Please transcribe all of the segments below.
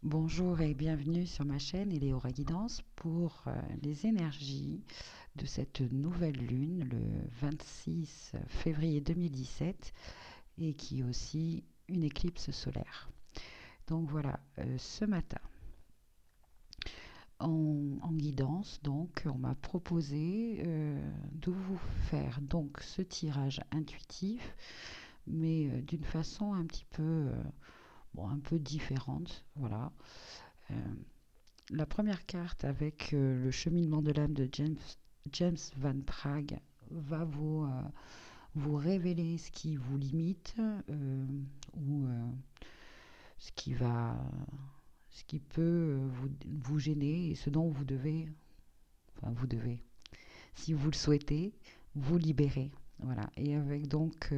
Bonjour et bienvenue sur ma chaîne Eleora Guidance pour les énergies de cette nouvelle lune le 26 février 2017 et qui est aussi une éclipse solaire. Donc voilà, ce matin en guidance, donc on m'a proposé de vous faire donc ce tirage intuitif, mais d'une façon un petit peu, un peu différente. Voilà. Euh, La première carte avec le cheminement de l'âme de James Van Praagh va vous révéler ce qui vous limite ou ce qui va, ce qui peut vous gêner et ce dont vous devez, si vous le souhaitez, vous libérer. Voilà. Et avec donc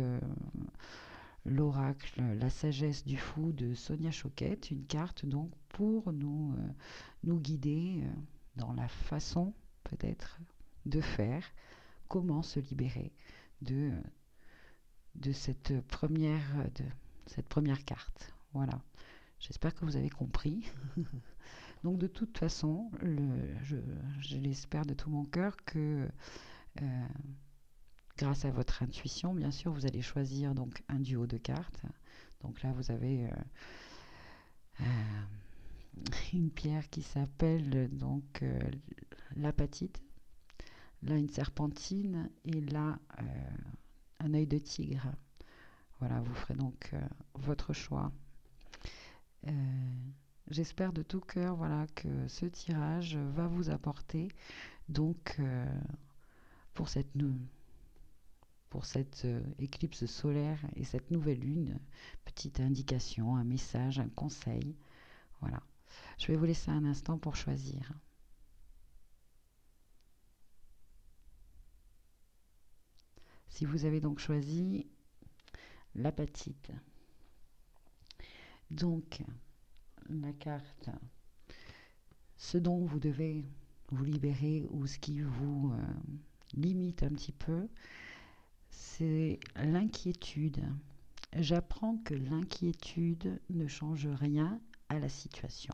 l'oracle, la sagesse du fou de Sonia Choquette, une carte donc pour nous guider dans la façon peut-être de faire, comment se libérer de, de, de cette première carte. Voilà, j'espère que vous avez compris. Donc de toute façon, je l'espère de tout mon cœur que euh, grâce à votre intuition, bien sûr, vous allez choisir donc un duo de cartes. Donc là, vous avez une pierre qui s'appelle donc l'apatite, là une serpentine et là un œil de tigre. Voilà, vous ferez donc votre choix. Euh, J'espère de tout cœur, voilà, que ce tirage va vous apporter donc pour cette éclipse solaire et cette nouvelle lune, petite indication, un message, un conseil. Voilà. Je vais vous laisser un instant pour choisir. Si vous avez donc choisi l'apatite, donc la carte, ce dont vous devez vous libérer ou ce qui vous limite un petit peu, c'est l'inquiétude. J'apprends que l'inquiétude ne change rien à la situation.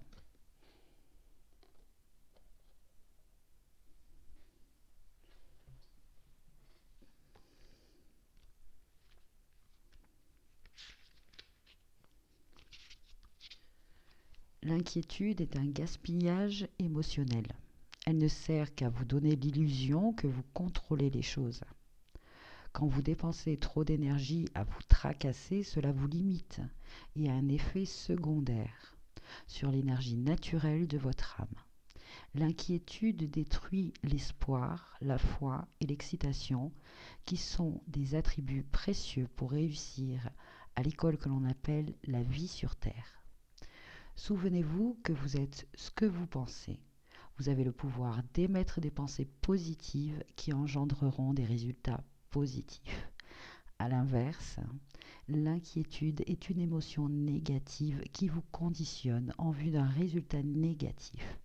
L'inquiétude est un gaspillage émotionnel. Elle ne sert qu'à vous donner l'illusion que vous contrôlez les choses. Quand vous dépensez trop d'énergie à vous tracasser, cela vous limite et a un effet secondaire sur l'énergie naturelle de votre âme. L'inquiétude détruit l'espoir, la foi et l'excitation, qui sont des attributs précieux pour réussir à l'école que l'on appelle la vie sur Terre. Souvenez-vous que vous êtes ce que vous pensez. Vous avez le pouvoir d'émettre des pensées positives qui engendreront des résultats positifs. À l'inverse, l'inquiétude est une émotion négative qui vous conditionne en vue d'un résultat négatif.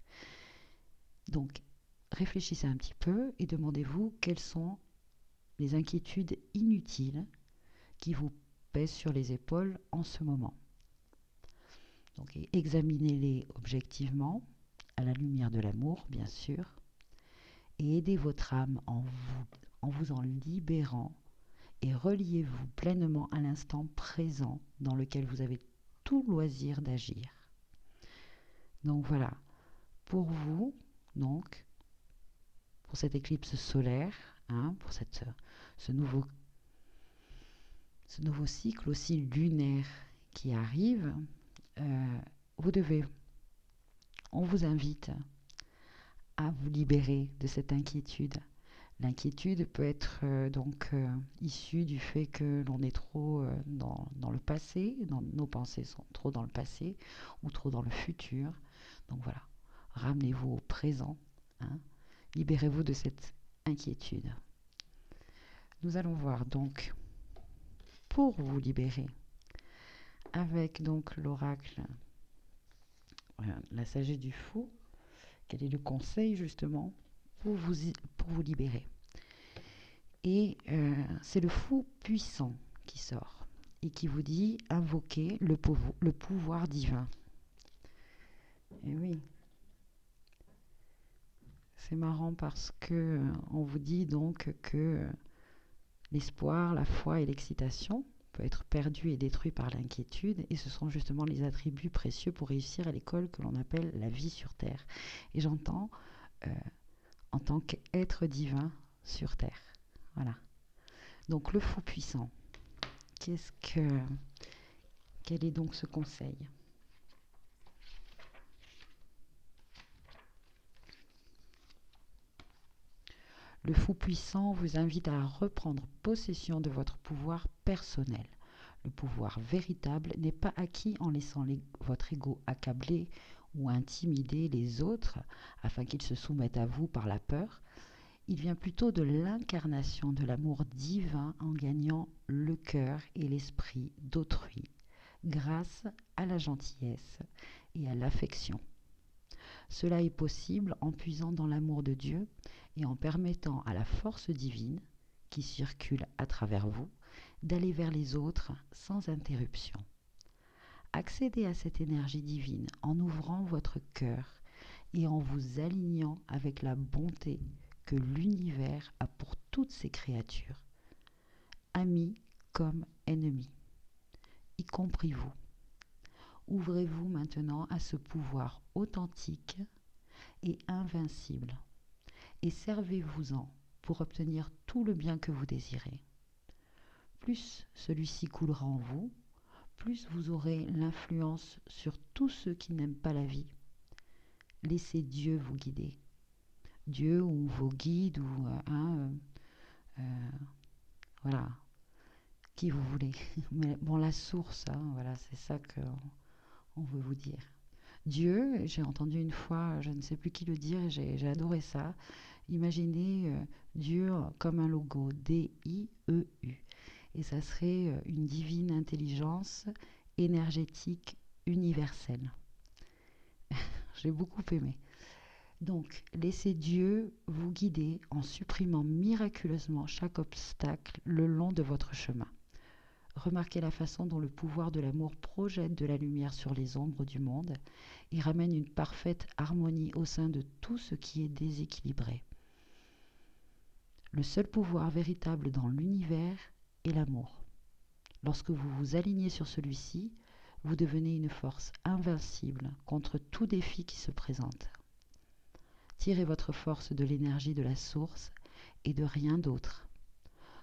Donc, réfléchissez un petit peu et demandez-vous quelles sont les inquiétudes inutiles qui vous pèsent sur les épaules en ce moment. Donc, examinez-les objectivement, à la lumière de l'amour, bien sûr, et aidez votre âme en vous en libérant et reliez-vous pleinement à l'instant présent dans lequel vous avez tout loisir d'agir. Donc voilà, pour vous, donc, pour cette éclipse solaire, pour ce nouveau, ce nouveau cycle aussi lunaire qui arrive, euh, vous devez, on vous invite à vous libérer de cette inquiétude. L'inquiétude peut être issue du fait que l'on est trop dans le passé, nos pensées sont trop dans le passé ou trop dans le futur. Donc voilà, ramenez-vous au présent, hein, libérez-vous de cette inquiétude. Nous allons voir donc pour vous libérer avec donc l'oracle, la sagesse du fou, quel est le conseil justement pour vous libérer. Et c'est le fou puissant qui sort et qui vous dit invoquer le pouvoir divin. Et oui, c'est marrant parce que on vous dit donc que l'espoir, la foi et l'excitation peut être perdu et détruit par l'inquiétude, et ce sont justement les attributs précieux pour réussir à l'école que l'on appelle la vie sur Terre. Et j'entends euh, en tant qu'être divin sur Terre. Voilà. Donc le fou puissant. Qu'est-ce que, quel est donc ce conseil? Le fou puissant vous invite à reprendre possession de votre pouvoir personnel. Le pouvoir véritable n'est pas acquis en laissant votre ego accabler ou intimider les autres afin qu'ils se soumettent à vous par la peur. Il vient plutôt de l'incarnation de l'amour divin en gagnant le cœur et l'esprit d'autrui grâce à la gentillesse et à l'affection. Cela est possible en puisant dans l'amour de Dieu et en permettant à la force divine, qui circule à travers vous, d'aller vers les autres sans interruption. Accédez à cette énergie divine en ouvrant votre cœur et en vous alignant avec la bonté que l'univers a pour toutes ses créatures, amis comme ennemis, y compris vous. Ouvrez-vous maintenant à ce pouvoir authentique et invincible et servez-vous-en pour obtenir tout le bien que vous désirez. Plus celui-ci coulera en vous, plus vous aurez l'influence sur tous ceux qui n'aiment pas la vie. Laissez Dieu vous guider. Dieu ou vos guides ou voilà, qui vous voulez. Mais bon, la source, voilà, c'est ça qu'on veut vous dire. Dieu, j'ai entendu une fois, je ne sais plus qui le dire, et j'ai adoré ça. Imaginez Dieu comme un logo, D-I-E-U. Et ça serait une divine intelligence énergétique universelle. J'ai beaucoup aimé. Donc, laissez Dieu vous guider en supprimant miraculeusement chaque obstacle le long de votre chemin. Remarquez la façon dont le pouvoir de l'amour projette de la lumière sur les ombres du monde et ramène une parfaite harmonie au sein de tout ce qui est déséquilibré. Le seul pouvoir véritable dans l'univers est l'amour. Lorsque vous vous alignez sur celui-ci, vous devenez une force invincible contre tout défi qui se présente. Tirez votre force de l'énergie de la source et de rien d'autre.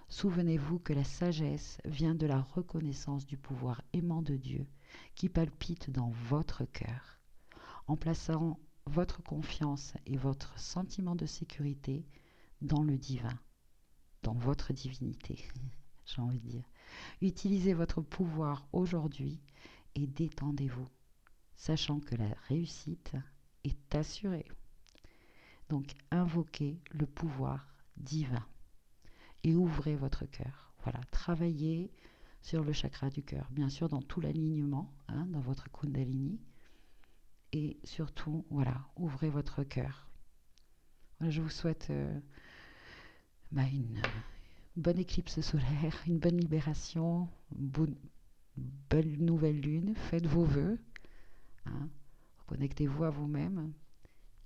Souvenez-vous que la sagesse vient de la reconnaissance du pouvoir aimant de Dieu qui palpite dans votre cœur. En plaçant votre confiance et votre sentiment de sécurité dans le divin, dans votre divinité, j'ai envie de dire. Utilisez votre pouvoir aujourd'hui et détendez-vous, sachant que la réussite est assurée. Donc, invoquez le pouvoir divin et ouvrez votre cœur. Voilà, travaillez sur le chakra du cœur, bien sûr dans tout l'alignement, dans votre Kundalini, et surtout, voilà, ouvrez votre cœur. Voilà, je vous souhaite une bonne éclipse solaire, une bonne libération, une belle nouvelle lune, faites vos vœux, connectez-vous à vous-même,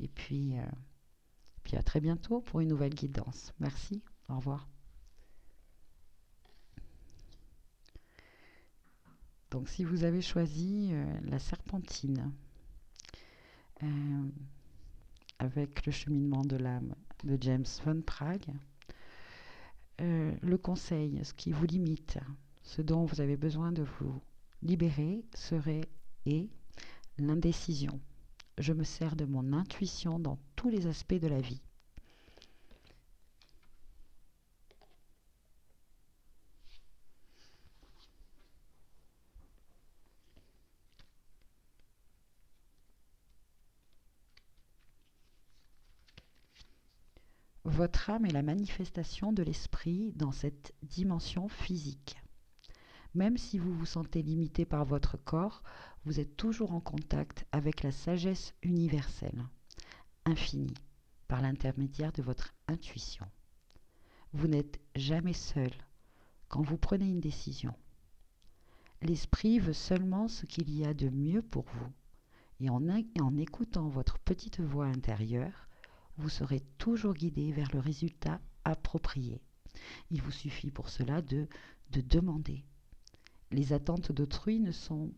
et puis à très bientôt pour une nouvelle guidance. Merci, au revoir. Donc si vous avez choisi la serpentine avec le cheminement de l'âme de James Van Praagh, le conseil, ce qui vous limite, ce dont vous avez besoin de vous libérer serait l'indécision. Je me sers de mon intuition dans tous les aspects de la vie. Votre âme est la manifestation de l'esprit dans cette dimension physique. Même si vous vous sentez limité par votre corps, vous êtes toujours en contact avec la sagesse universelle, infinie, par l'intermédiaire de votre intuition. Vous n'êtes jamais seul quand vous prenez une décision. L'esprit veut seulement ce qu'il y a de mieux pour vous Et en écoutant votre petite voix intérieure, vous serez toujours guidé vers le résultat approprié. Il vous suffit pour cela de demander. Les attentes d'autrui ne sont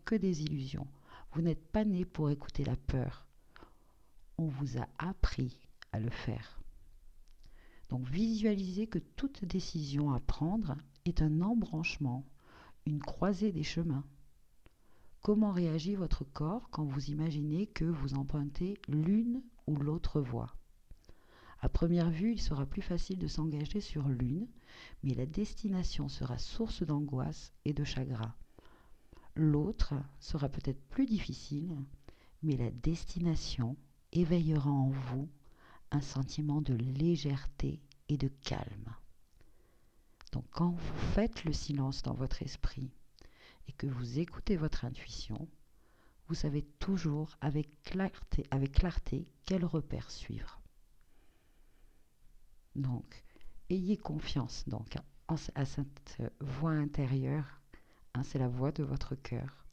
que des illusions. Vous n'êtes pas né pour écouter la peur. On vous a appris à le faire. Donc visualisez que toute décision à prendre est un embranchement, une croisée des chemins. Comment réagit votre corps quand vous imaginez que vous empruntez l'une ou l'autre voie? À première vue, il sera plus facile de s'engager sur l'une, mais la destination sera source d'angoisse et de chagrin. L'autre sera peut-être plus difficile, mais la destination éveillera en vous un sentiment de légèreté et de calme. Donc quand vous faites le silence dans votre esprit et que vous écoutez votre intuition, vous savez toujours avec clarté quel repère suivre. Donc, ayez confiance donc à cette voix intérieure, c'est la voix de votre cœur.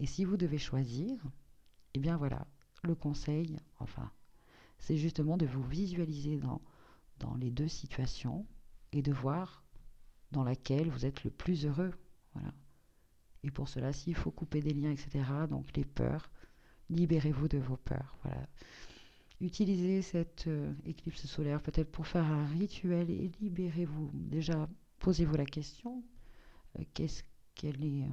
Et si vous devez choisir, eh bien voilà, le conseil, c'est justement de vous visualiser dans les deux situations et de voir dans laquelle vous êtes le plus heureux. Voilà. Et pour cela, s'il faut couper des liens, etc., donc les peurs, libérez-vous de vos peurs. Voilà. Utilisez cette éclipse solaire peut-être pour faire un rituel et libérez-vous. Déjà, posez-vous la question, quelle est,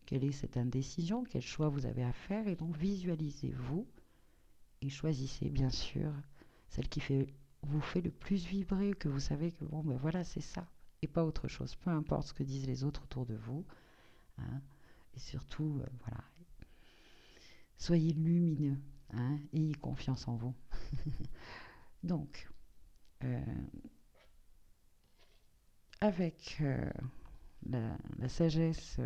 quelle est cette indécision, quel choix vous avez à faire, et donc visualisez-vous et choisissez bien sûr celle qui vous fait le plus vibrer, que vous savez que bon ben voilà c'est ça et pas autre chose, peu importe ce que disent les autres autour de vous, hein, et surtout voilà, soyez lumineux, hein, ayez confiance en vous. Donc avec la sagesse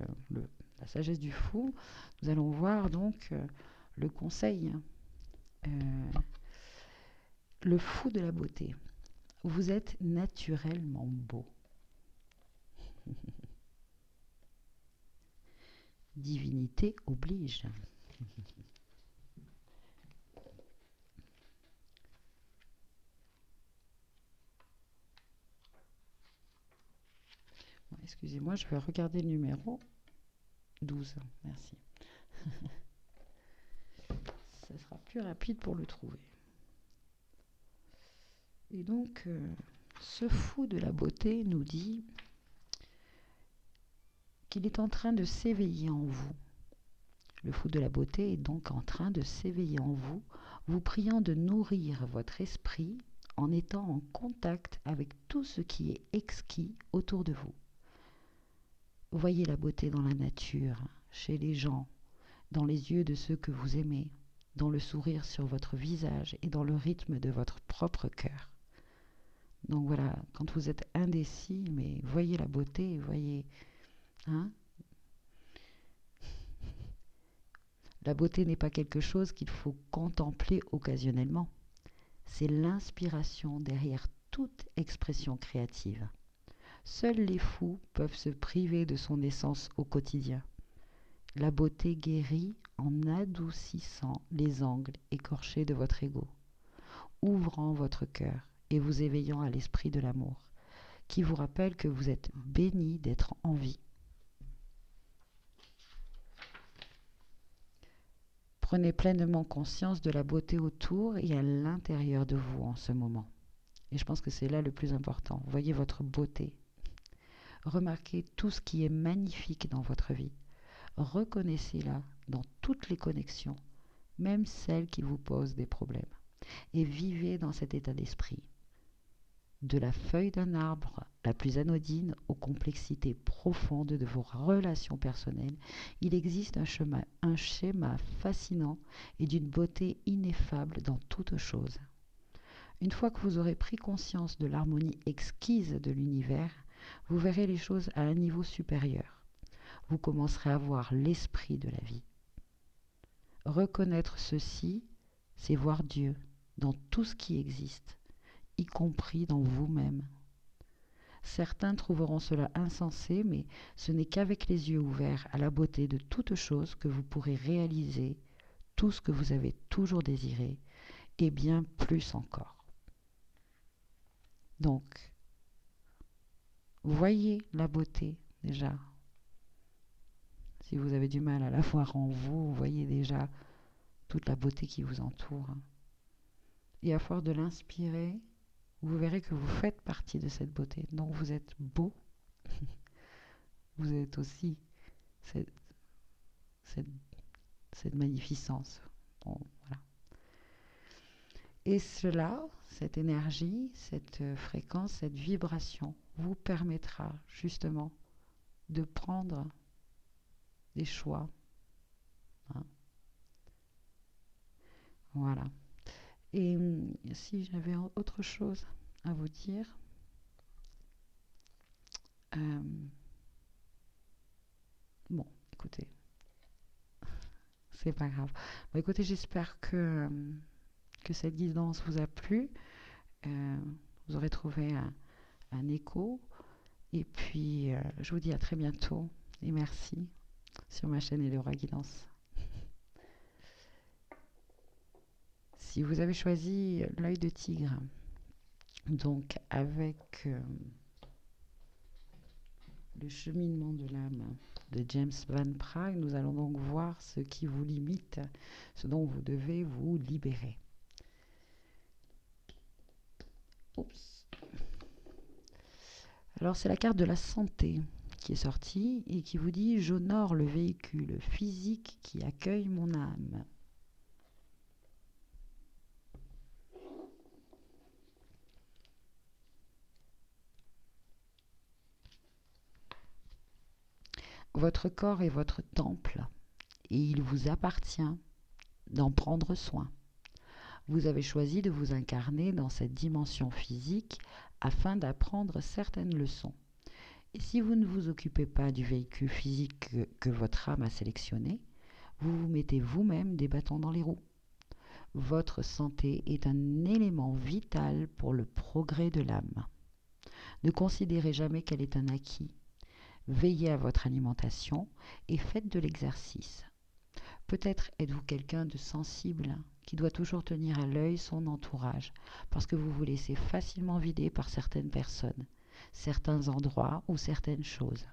la sagesse du fou, nous allons voir donc le conseil. Le fou de la beauté. Vous êtes naturellement beau. Divinité oblige. Bon, excusez-moi, je vais regarder le numéro 12. Merci. Ça sera plus rapide pour le trouver. Et donc, ce fou de la beauté nous dit qu'il est en train de s'éveiller en vous. Le fou de la beauté est donc en train de s'éveiller en vous, vous priant de nourrir votre esprit en étant en contact avec tout ce qui est exquis autour de vous. Voyez la beauté dans la nature, chez les gens, dans les yeux de ceux que vous aimez, dans le sourire sur votre visage et dans le rythme de votre propre cœur. Donc voilà, quand vous êtes indécis, mais voyez la beauté, voyez, hein? La beauté n'est pas quelque chose qu'il faut contempler occasionnellement. C'est l'inspiration derrière toute expression créative. Seuls les fous peuvent se priver de son essence au quotidien. La beauté guérit en adoucissant les angles écorchés de votre ego, ouvrant votre cœur et vous éveillant à l'esprit de l'amour, qui vous rappelle que vous êtes béni d'être en vie. Prenez pleinement conscience de la beauté autour et à l'intérieur de vous en ce moment. Et je pense que c'est là le plus important. Voyez votre beauté. Remarquez tout ce qui est magnifique dans votre vie. Reconnaissez-la dans toutes les connexions, même celles qui vous posent des problèmes. Et vivez dans cet état d'esprit. De la feuille d'un arbre, la plus anodine, aux complexités profondes de vos relations personnelles, il existe un schéma fascinant et d'une beauté ineffable dans toute chose. Une fois que vous aurez pris conscience de l'harmonie exquise de l'univers, vous verrez les choses à un niveau supérieur. Vous commencerez à voir l'esprit de la vie. Reconnaître ceci, c'est voir Dieu dans tout ce qui existe, y compris dans vous-même. Certains trouveront cela insensé, mais ce n'est qu'avec les yeux ouverts à la beauté de toute chose que vous pourrez réaliser tout ce que vous avez toujours désiré, et bien plus encore. Donc, voyez la beauté déjà. Si vous avez du mal à la voir en vous, voyez déjà toute la beauté qui vous entoure. Et à force de l'inspirer, vous verrez que vous faites partie de cette beauté. Donc vous êtes beau, vous êtes aussi cette, cette, cette magnificence. Bon, voilà. Et cela, cette énergie, cette fréquence, cette vibration vous permettra justement de prendre des choix. Hein. Voilà. Et si j'avais autre chose à vous dire, euh, bon, écoutez, c'est pas grave. Bon, écoutez, j'espère que cette guidance vous a plu. Euh, vous aurez trouvé un écho. Et puis, je vous dis à très bientôt. Et merci sur ma chaîne Eleora Guidance. Si vous avez choisi l'œil de tigre, donc avec le cheminement de l'âme de James Van Praagh, nous allons donc voir ce qui vous limite, ce dont vous devez vous libérer. Oups. Alors c'est la carte de la santé qui est sortie et qui vous dit « J'honore le véhicule physique qui accueille mon âme ». Votre corps est votre temple et il vous appartient d'en prendre soin. Vous avez choisi de vous incarner dans cette dimension physique afin d'apprendre certaines leçons. Et si vous ne vous occupez pas du véhicule physique que votre âme a sélectionné, vous vous mettez vous-même des bâtons dans les roues. Votre santé est un élément vital pour le progrès de l'âme. Ne considérez jamais qu'elle est un acquis. Veillez à votre alimentation et faites de l'exercice. Peut-être êtes-vous quelqu'un de sensible qui doit toujours tenir à l'œil son entourage parce que vous vous laissez facilement vider par certaines personnes, certains endroits ou certaines choses.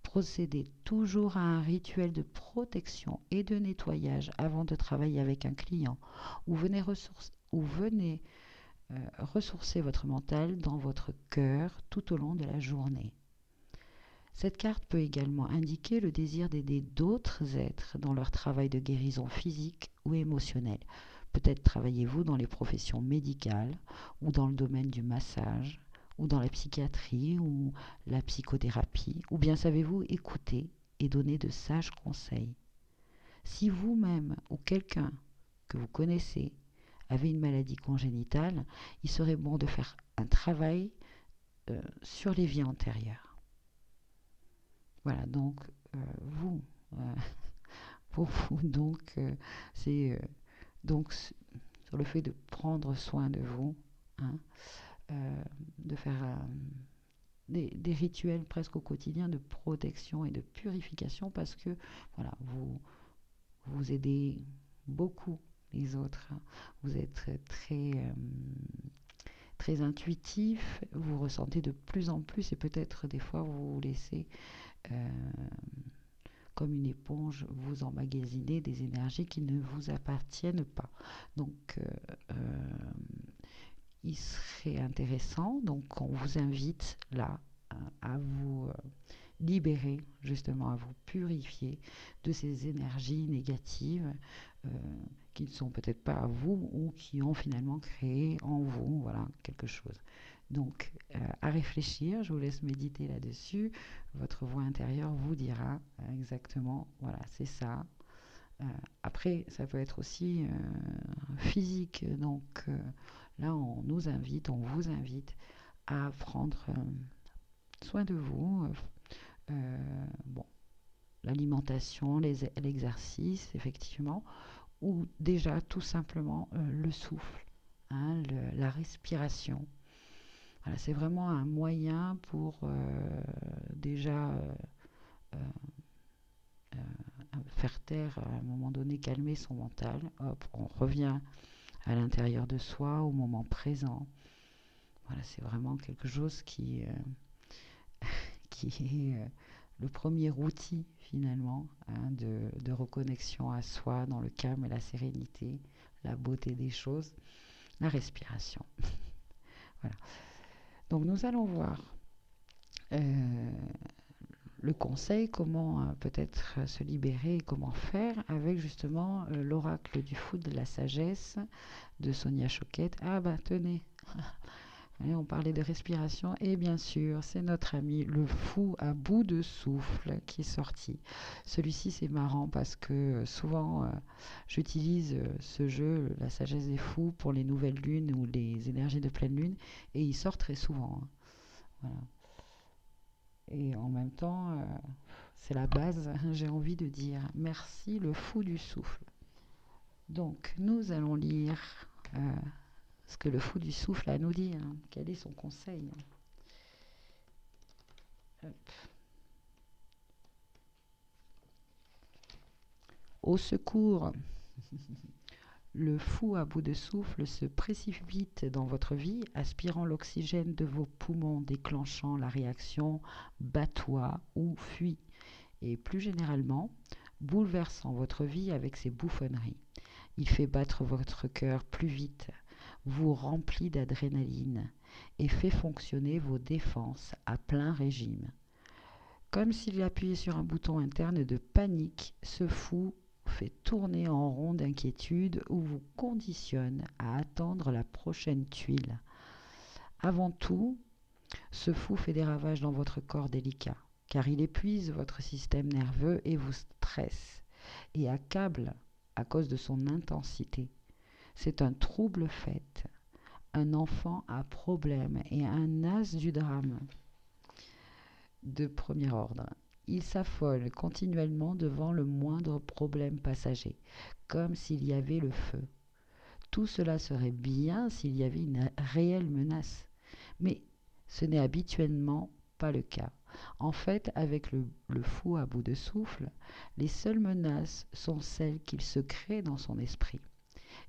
Procédez toujours à un rituel de protection et de nettoyage avant de travailler avec un client ou venez ressourcer votre mental dans votre cœur tout au long de la journée. Cette carte peut également indiquer le désir d'aider d'autres êtres dans leur travail de guérison physique ou émotionnelle. Peut-être travaillez-vous dans les professions médicales ou dans le domaine du massage ou dans la psychiatrie ou la psychothérapie, ou bien savez-vous écouter et donner de sages conseils. Si vous-même ou quelqu'un que vous connaissez avez une maladie congénitale, il serait bon de faire un travail sur les vies antérieures. Voilà, donc vous, pour vous, donc c'est donc sur le fait de prendre soin de vous, hein, de faire des rituels presque au quotidien de protection et de purification parce que voilà, vous aidez beaucoup les autres. Hein. Vous êtes très intuitif, vous ressentez de plus en plus et peut-être des fois vous vous laissez comme une éponge, vous emmagasiner des énergies qui ne vous appartiennent pas. Donc, il serait intéressant, donc on vous invite là à vous libérer, justement à vous purifier de ces énergies négatives qui ne sont peut-être pas à vous ou qui ont finalement créé en vous voilà, quelque chose. Donc, à réfléchir, je vous laisse méditer là-dessus. Votre voix intérieure vous dira exactement, voilà, c'est ça. Après, ça peut être aussi physique. Donc, là, on vous invite à prendre soin de vous. Bon, l'alimentation, l'exercice, effectivement, ou déjà tout simplement le souffle, hein, la respiration. Voilà, c'est vraiment un moyen pour déjà euh, faire taire, à un moment donné, calmer son mental. Hop, on revient à l'intérieur de soi, au moment présent. Voilà, c'est vraiment quelque chose qui est le premier outil finalement, hein, de reconnexion à soi dans le calme et la sérénité, la beauté des choses, la respiration. Voilà. Donc nous allons voir euh, le conseil, comment peut-être se libérer et comment faire avec justement l'oracle du fou de la sagesse de Sonia Choquette. Ah bah tenez, et on parlait de respiration et bien sûr c'est notre ami le fou à bout de souffle qui est sorti. Celui-ci c'est marrant parce que souvent j'utilise ce jeu, la sagesse des fous, pour les nouvelles lunes ou les énergies de pleine lune et il sort très souvent, hein. Voilà. Et en même temps, c'est la base, j'ai envie de dire. Merci le fou du souffle. Donc, nous allons lire ce que le fou du souffle a à nous dire. Quel est son conseil? Hop. Au secours, le fou à bout de souffle se précipite dans votre vie, aspirant l'oxygène de vos poumons, déclenchant la réaction bats-toi ou fuis, et plus généralement, bouleversant votre vie avec ses bouffonneries. Il fait battre votre cœur plus vite, vous remplit d'adrénaline et fait fonctionner vos défenses à plein régime. Comme s'il appuyait sur un bouton interne de panique, ce fou fait tourner en rond d'inquiétude ou vous conditionne à attendre la prochaine tuile. Avant tout, ce fou fait des ravages dans votre corps délicat, car il épuise votre système nerveux et vous stresse et accable à cause de son intensité. C'est un trouble fait, un enfant à problème et un as du drame de premier ordre. Il s'affole continuellement devant le moindre problème passager, comme s'il y avait le feu. Tout cela serait bien s'il y avait une réelle menace, mais ce n'est habituellement pas le cas. En fait, avec le fou à bout de souffle, les seules menaces sont celles qu'il se crée dans son esprit.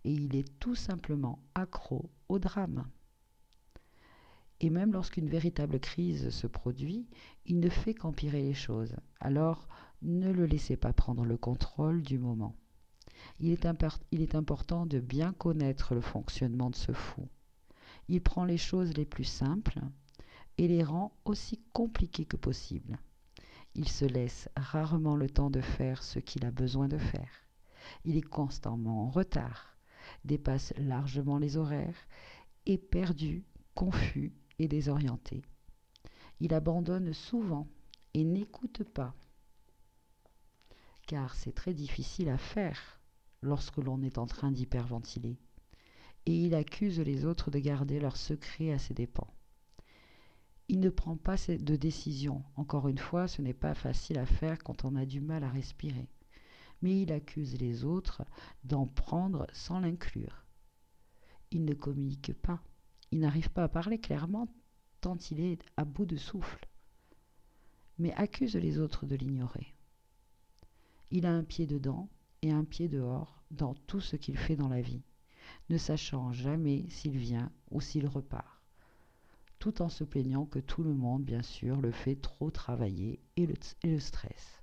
Et il est tout simplement accro au drame. Et même lorsqu'une véritable crise se produit, il ne fait qu'empirer les choses. Alors, ne le laissez pas prendre le contrôle du moment. Il est important de bien connaître le fonctionnement de ce fou. Il prend les choses les plus simples et les rend aussi compliquées que possible. Il se laisse rarement le temps de faire ce qu'il a besoin de faire. Il est constamment en retard, dépasse largement les horaires, est perdu, confus et désorienté. Il abandonne souvent et n'écoute pas, car c'est très difficile à faire lorsque l'on est en train d'hyperventiler. Et il accuse les autres de garder leurs secrets à ses dépens. Il ne prend pas de décision. Encore une fois, ce n'est pas facile à faire quand on a du mal à respirer. Mais il accuse les autres d'en prendre sans l'inclure. Il ne communique pas. Il n'arrive pas à parler clairement tant il est à bout de souffle, mais accuse les autres de l'ignorer. Il a un pied dedans et un pied dehors dans tout ce qu'il fait dans la vie, ne sachant jamais s'il vient ou s'il repart, tout en se plaignant que tout le monde, bien sûr, le fait trop travailler et le stress.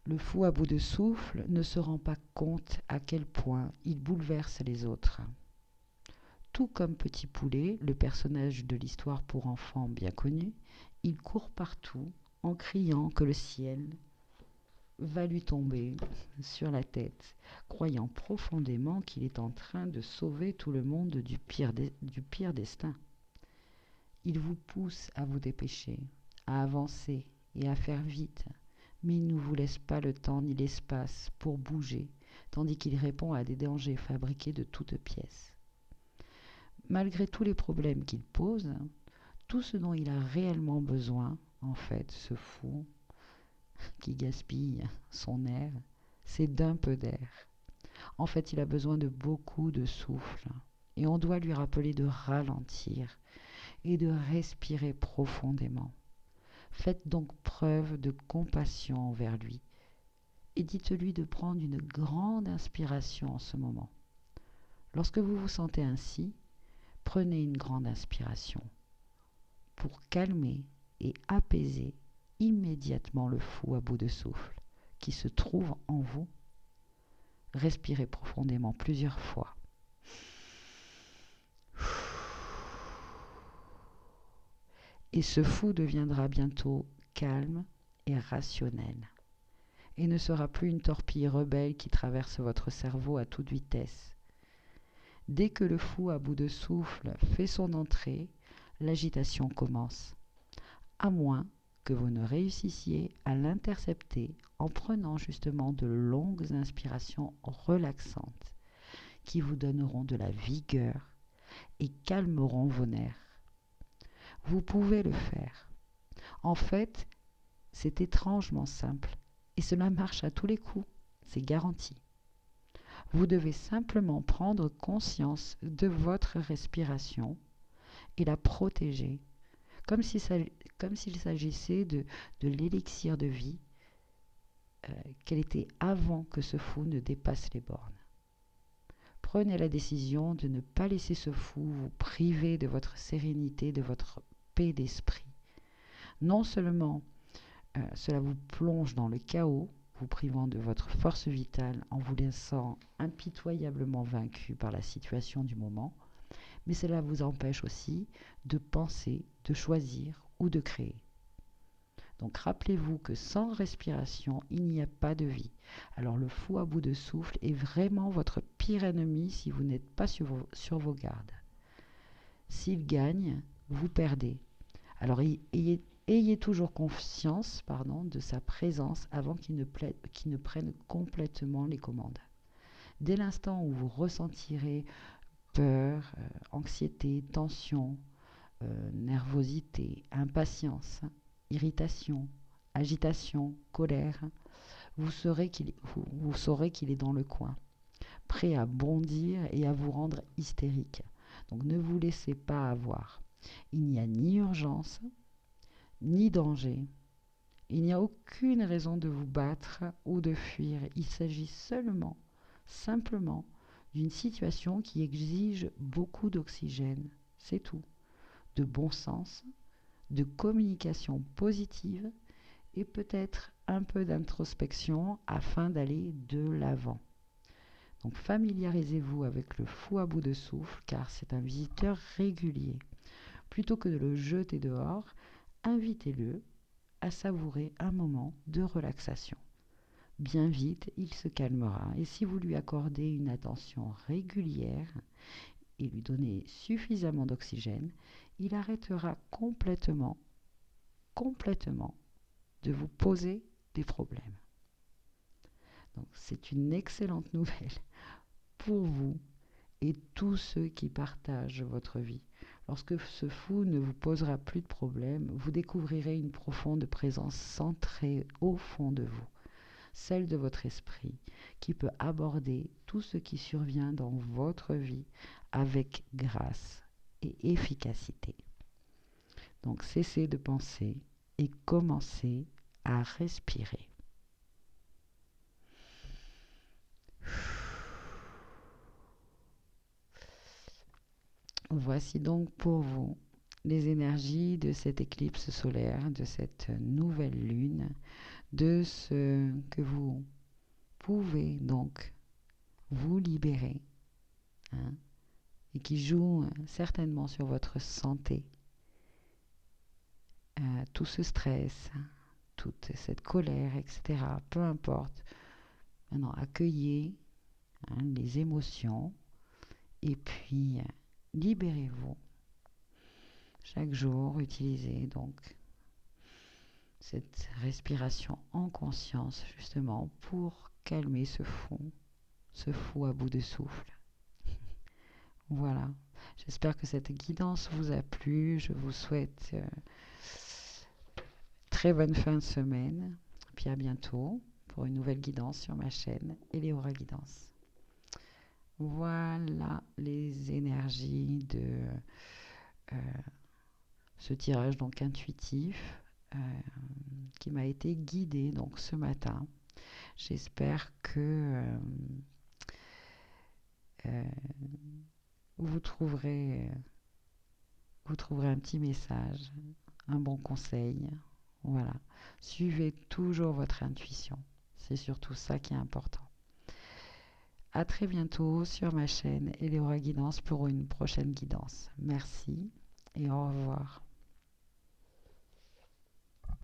Le fou à bout de souffle ne se rend pas compte à quel point il bouleverse les autres. Tout comme Petit Poulet, le personnage de l'histoire pour enfants bien connu, il court partout en criant que le ciel va lui tomber sur la tête, croyant profondément qu'il est en train de sauver tout le monde du pire destin. Il vous pousse à vous dépêcher, à avancer et à faire vite, mais il ne vous laisse pas le temps ni l'espace pour bouger, tandis qu'il répond à des dangers fabriqués de toutes pièces. Malgré tous les problèmes qu'il pose, tout ce dont il a réellement besoin, en fait, ce fou qui gaspille son air, c'est d'un peu d'air. En fait, il a besoin de beaucoup de souffle Et on doit lui rappeler de ralentir et de respirer profondément. Faites donc preuve de compassion envers lui et dites-lui de prendre une grande inspiration en ce moment. Lorsque vous vous sentez ainsi, prenez une grande inspiration pour calmer et apaiser immédiatement le fou à bout de souffle qui se trouve en vous. Respirez profondément plusieurs fois. Et ce fou deviendra bientôt calme et rationnel, et ne sera plus une torpille rebelle qui traverse votre cerveau à toute vitesse. Dès que le fou à bout de souffle fait son entrée, l'agitation commence, à moins que vous ne réussissiez à l'intercepter en prenant justement de longues inspirations relaxantes qui vous donneront de la vigueur et calmeront vos nerfs. Vous pouvez le faire. En fait, c'est étrangement simple et cela marche à tous les coups, c'est garanti. Vous devez simplement prendre conscience de votre respiration et la protéger, comme s'il s'agissait de l'élixir de vie qu'elle était avant que ce fou ne dépasse les bornes. Prenez la décision de ne pas laisser ce fou vous priver de votre sérénité, de votre paix d'esprit. Non seulement cela vous plonge dans le chaos, vous privant de votre force vitale en vous laissant impitoyablement vaincu par la situation du moment, mais cela vous empêche aussi de penser, de choisir ou de créer. Donc rappelez-vous que sans respiration, il n'y a pas de vie. Alors le fou à bout de souffle est vraiment votre pire ennemi si vous n'êtes pas sur vos gardes. S'il gagne, vous perdez. Alors ayez toujours conscience de sa présence avant qu'il ne prenne complètement les commandes. Dès l'instant où vous ressentirez peur, anxiété, tension, nervosité, impatience, irritation, agitation, colère, vous saurez qu'il est dans le coin, prêt à bondir et à vous rendre hystérique. Donc ne vous laissez pas avoir. Il n'y a ni urgence, ni danger. Il n'y a aucune raison de vous battre ou de fuir. Il s'agit simplement, d'une situation qui exige beaucoup d'oxygène. C'est tout. De bon sens, de communication positive et peut-être un peu d'introspection afin d'aller de l'avant. Donc familiarisez-vous avec le fou à bout de souffle car c'est un visiteur régulier. Plutôt que de le jeter dehors, invitez-le à savourer un moment de relaxation. Bien vite, il se calmera et si vous lui accordez une attention régulière et lui donnez suffisamment d'oxygène, il arrêtera complètement de vous poser des problèmes. Donc c'est une excellente nouvelle pour vous et tous ceux qui partagent votre vie. Lorsque ce fou ne vous posera plus de problèmes, vous découvrirez une profonde présence centrée au fond de vous, celle de votre esprit, qui peut aborder tout ce qui survient dans votre vie avec grâce et efficacité. Donc cessez de penser et commencez à respirer. Voici donc pour vous les énergies de cette éclipse solaire, de cette nouvelle lune, de ce que vous pouvez donc vous libérer, et qui joue certainement sur votre santé. Tout ce stress, toute cette colère, etc. Peu importe. Maintenant, accueillez les émotions et puis libérez-vous. Chaque jour, utilisez donc cette respiration en conscience justement pour calmer ce fou à bout de souffle. Voilà. J'espère que cette guidance vous a plu. Je vous souhaite très bonne fin de semaine. Puis à bientôt pour une nouvelle guidance sur ma chaîne Eleora Guidance. Voilà les énergies de euh, ce tirage donc intuitif euh, qui m'a été guidé donc ce matin. J'espère que euh, vous trouverez, vous trouverez un petit message, un bon conseil. Voilà. Suivez toujours votre intuition. C'est surtout ça qui est important. À très bientôt sur ma chaîne Eleora Guidance pour une prochaine guidance. Merci et au revoir.